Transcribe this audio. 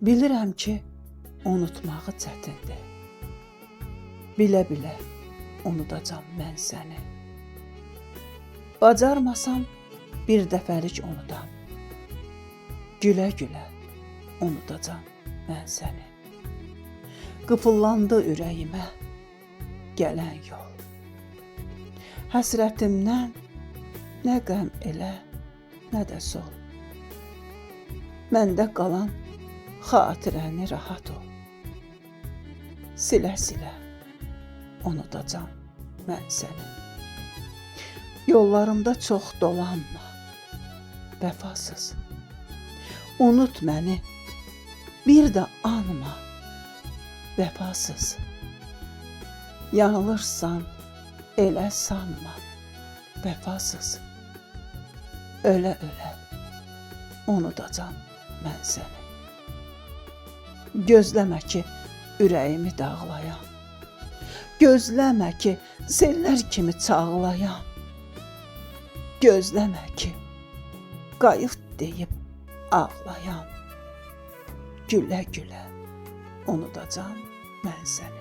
Bilirəm ki, unutmağı çətindir. Bilə-bilə unudacam mən səni. Bacarmasam bir dəfəlik unudam. Gülə-gülə unudacam mən səni. Qıfıllandı ürəyimə gələn yol. Həsrətimdən nə qəm elə, nə də sol. Məndə qalan xatirəni rahat ol. Silə-silə unudacam mən səni. Yollarımda çox dolanma, vəfasız. Unut məni, bir də anma, vəfasız. Yanılırsan, elə sanma, vəfasız. Ölə-ölə unudacam mən səni. Gözləmə ki, ürəyimi dağlayam. Gözləmə ki, sellər kimi çağlayam. Gözləmə ki, qayıt deyib ağlayam. Gülə-gülə unudacam mən səni.